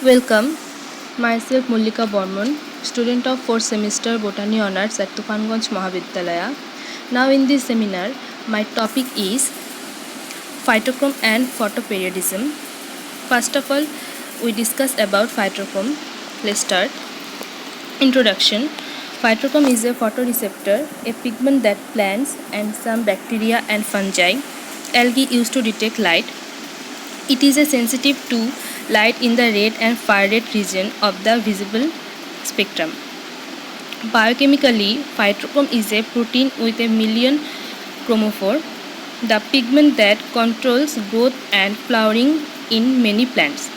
Welcome, myself Mullika Bormon, student of 4th semester Botany Honours at Tufanganj Mahavidyalaya. Now in this seminar, my topic is phytochrome and photoperiodism. First of all, we discuss about phytochrome. Let's start. Introduction. Phytochrome is a photoreceptor, a pigment that plants and some bacteria and fungi, algae use to detect light. It is sensitive to light in the red and far red region of the visible spectrum. Biochemically, phytochrome is a protein with a million chromophore, the pigment that controls growth and flowering in many plants.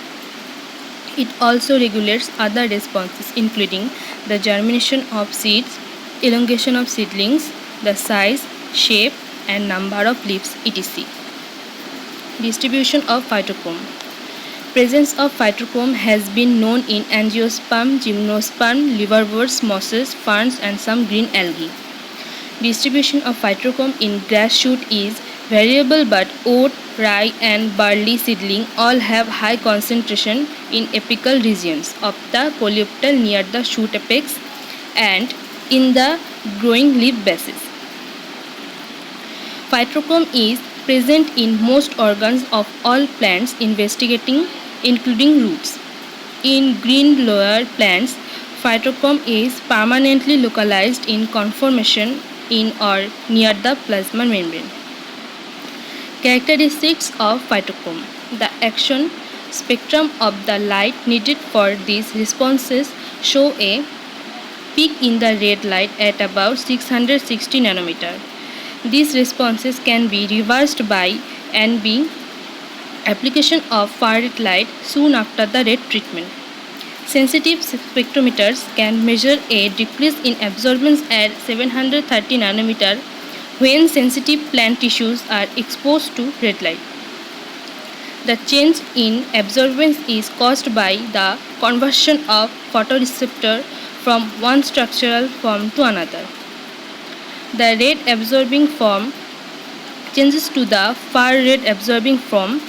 It also regulates other responses including the germination of seeds, elongation of seedlings, the size, shape and number of leaves, etc. Distribution of phytochrome. Presence of phytochrome has been known in angiosperm, gymnosperm, liverworts, mosses, ferns and some green algae. Distribution of phytochrome in grass shoot is variable, but oat, rye and barley seedling all have high concentration in apical regions of the coleoptile near the shoot apex and in the growing leaf bases. Phytochrome is present in most organs of all plants including roots. In green lower plants, phytochrome is permanently localized in conformation in or near the plasma membrane. Characteristics of phytochrome. The action spectrum of the light needed for these responses show a peak in the red light at about 660 nanometer. These responses can be reversed by NB application of far red light soon after the red treatment. Sensitive spectrometers can measure a decrease in absorbance at 730 nanometer when sensitive plant tissues are exposed to red light. The change in absorbance is caused by the conversion of photoreceptor from one structural form to another. The red absorbing form changes to the far red absorbing form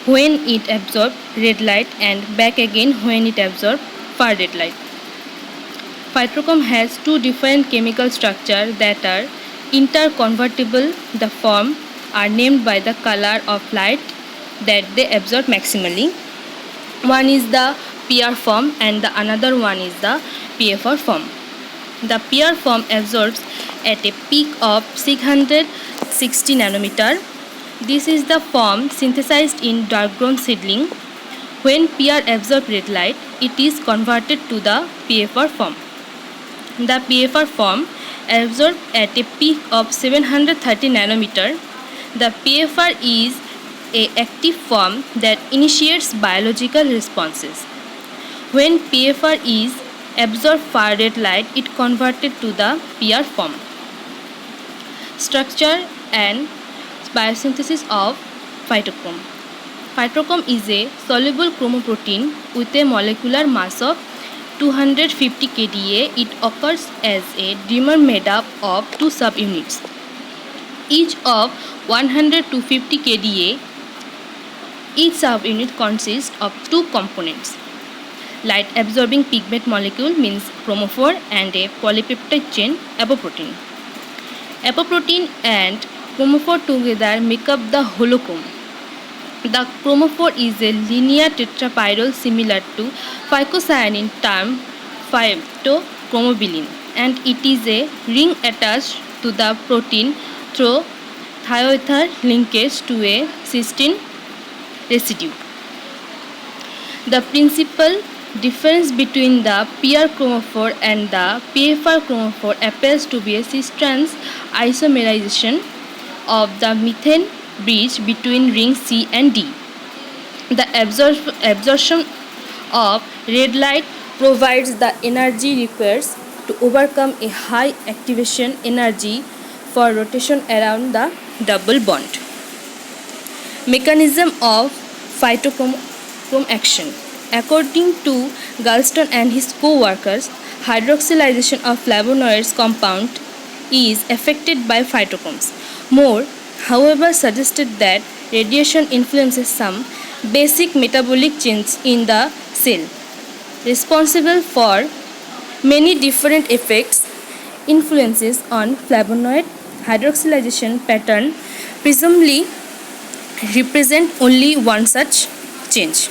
when it absorbs red light and back again when it absorbs far red light. Phytochrome has two different chemical structures that are interconvertible. The form are named by the color of light that they absorb maximally. One is the PR form and the another one is the PFR form. The PR form absorbs at a peak of 660 nanometer. This is the form synthesized in dark grown seedling. When PR absorbs red light, it is converted to the PFR form. The PFR form absorbs at a peak of 730 nanometer. The PFR is an active form that initiates biological responses. When PFR is absorbed far red light, it converted to the PR form. Structure and biosynthesis of phytochrome. Phytochrome is a soluble chromoprotein with a molecular mass of 250 kDa. It occurs as a dimer made up of two subunits, each of 100-250 kDa. Each subunit consists of two components: light absorbing pigment molecule means chromophore and a polypeptide chain apoprotein. Apoprotein and chromophore together make up the holochrome. The chromophore is a linear tetrapyrrole similar to phycocyanin termed phytochromobilin, and it is a ring attached to the protein through thioether linkage to a cysteine residue. The principal difference between the PR chromophore and the PFR chromophore appears to be a cis-trans isomerization of the methane bridge between rings C and D. The absorption of red light provides the energy required to overcome a high activation energy for rotation around the double bond. Mechanism of phytochrome action. According to Galston and his co-workers, hydroxylation of flavonoids compound is affected by phytochromes. More, however, suggested that radiation influences some basic metabolic change in the cell. responsible for many different effects, influences on flavonoid hydroxylation pattern, presumably represent only one such change.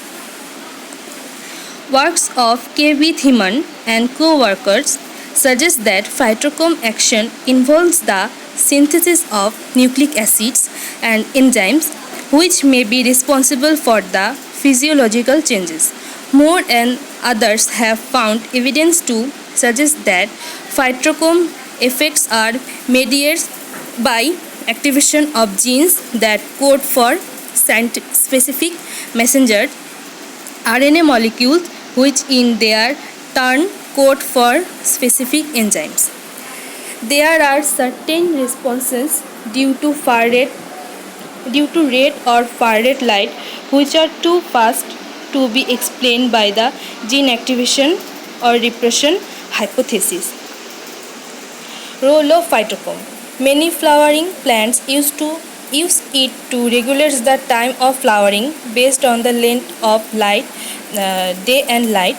Works of K.V. Thiman and co-workers suggest that phytochrome action involves the synthesis of nucleic acids and enzymes which may be responsible for the physiological changes. More and others have found evidence to suggest that phytochrome effects are mediated by activation of genes that code for specific messenger RNA molecules which in their turn code for specific enzymes. There are certain responses due to red or far red light which are too fast to be explained by the gene activation or repression hypothesis. Role of phytochrome. Many flowering plants use it to regulate the time of flowering based on the length of light, day and light,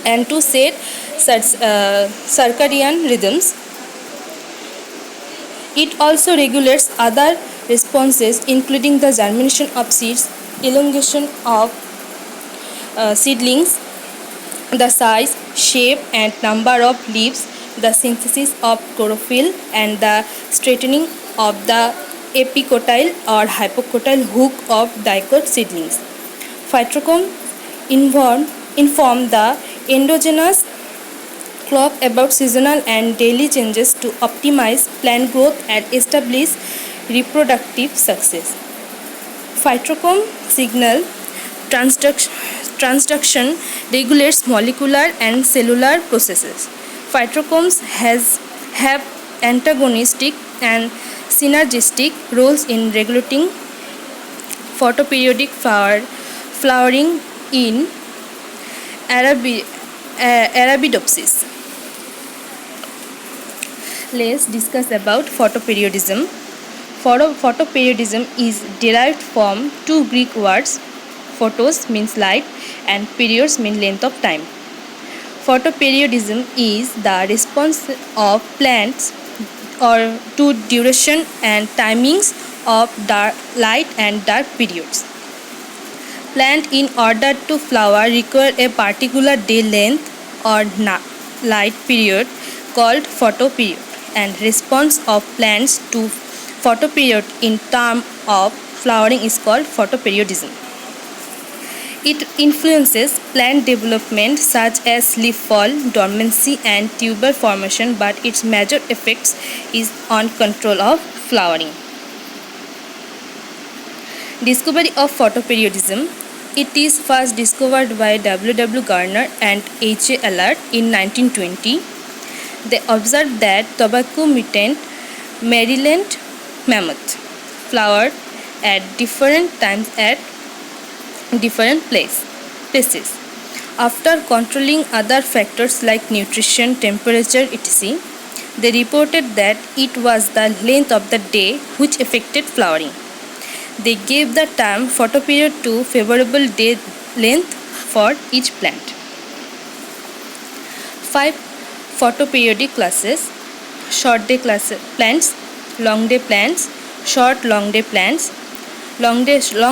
and to set circadian rhythms. It also regulates other responses including the germination of seeds, elongation of seedlings, the size, shape and number of leaves, the synthesis of chlorophyll and the straightening of the epicotyle or hypocotyle hook of dicot seedlings. Phytochrome inform the endogenous clock about seasonal and daily changes to optimize plant growth and establish reproductive success. Phytochrome signal transduction regulates molecular and cellular processes. Phytochromes have antagonistic and synergistic roles in regulating photoperiodic flowering in Arabidopsis. Let's discuss about photoperiodism. Photoperiodism is derived from two Greek words. Photos means light and periods means length of time. Photoperiodism is the response of plants or to duration and timings of dark light and dark periods. Plant in order to flower require a particular day length or light period called photoperiod, and response of plants to photoperiod in terms of flowering is called photoperiodism. It influences plant development such as leaf fall, dormancy and tuber formation, but its major effects is on control of flowering. Discovery of photoperiodism. It is first discovered by W. Garner and H. A. Allard in 1920. They observed that tobacco mutant Maryland mammoth flowered at different times at different places. After controlling other factors like nutrition, temperature, etc., they reported that it was the length of the day which affected flowering. They gave the term photoperiod to favorable day length for each plant. 5 photoperiodic classes: short day plants, long day plants, short long day plants, long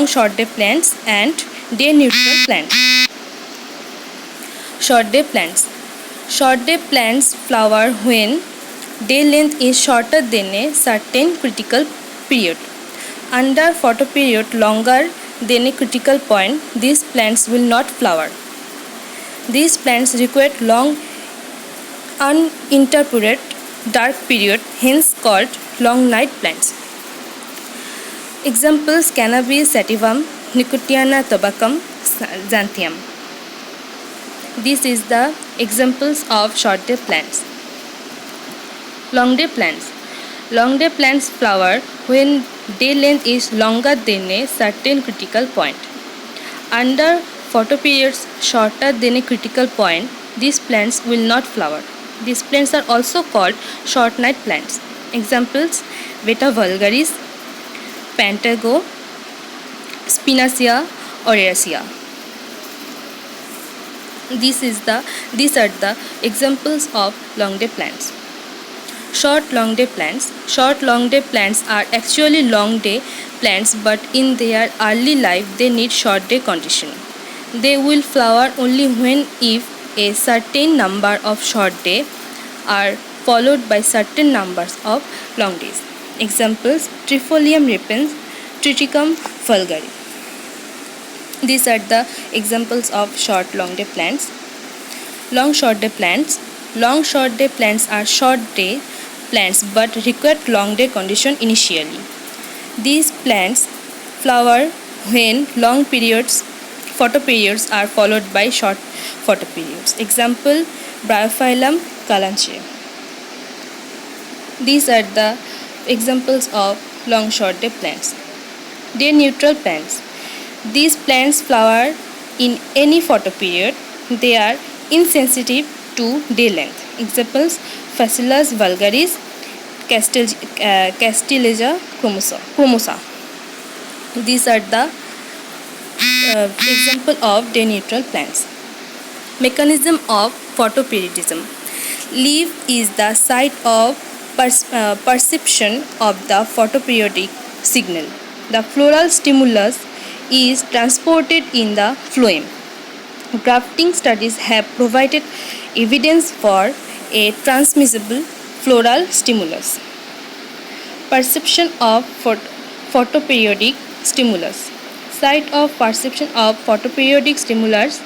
short day plants, and day neutral plants. Short day plants. Short day plants flower when day length is shorter than a certain critical period. Under photoperiod longer than a critical point, these plants will not flower. These plants require long uninterrupted dark period, hence called long night plants. Examples: Cannabis sativum, Nicotiana tabacum, Xanthium. This is the examples of short day plants. Long day plants. Long day plants flower when day length is longer than a certain critical point. Under photoperiods shorter than a critical point, these plants will not flower. These plants are also called short night plants. Examples: Veta vulgaris, Pantago, Spinacia, Oreacea. These are the examples of long day plants. Short long day plants. Short long day plants are actually long day plants, but in their early life they need short day condition. They will flower only when if a certain number of short days are followed by certain numbers of long days. Examples: Trifolium repens, Triticum vulgare. These are the examples of short long day plants. Long short day plants. Long short day plants are short day plants but require long day condition initially. These plants flower when long periods photoperiods are followed by short photoperiods. Example: Bryophyllum kalanchae. These are the examples of long short day plants. Day neutral plants. These plants flower in any photoperiod. They are insensitive to day length. Examples: Phaceolus vulgaris, Castileja chromosa. These are the example of day neutral plants. Mechanism of photoperiodism. Leaf is the site of perception of the photoperiodic signal. The floral stimulus is transported in the phloem. Grafting studies have provided evidence for a transmissible floral stimulus. Perception of photoperiodic stimulus. Site of perception of photoperiodic stimulus,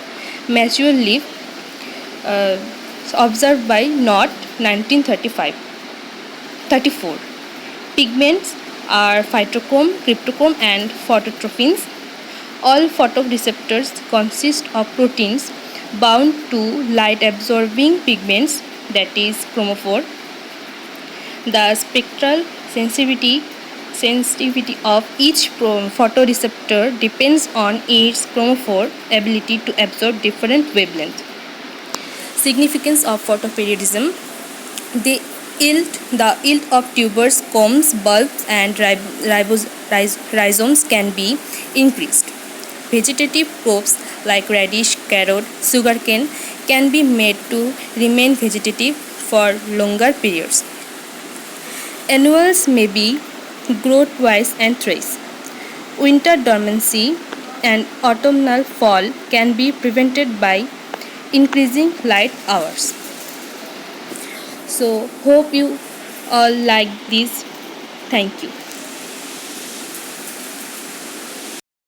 mature leaf, observed by Knott 1934. Pigments are phytochrome, cryptochrome and phototrophins. All photoreceptors consist of proteins bound to light absorbing pigments, that is chromophore. The spectral sensitivity of each photoreceptor depends on its chromophore ability to absorb different wavelengths. Significance of photoperiodism. The yield of tubers, combs, bulbs and rhizomes can be increased. Vegetative crops like radish, carrot, sugarcane can be made to remain vegetative for longer periods. Annuals may be grow twice and thrice. Winter dormancy and autumnal fall can be prevented by increasing light hours. So, hope you all like this. Thank you.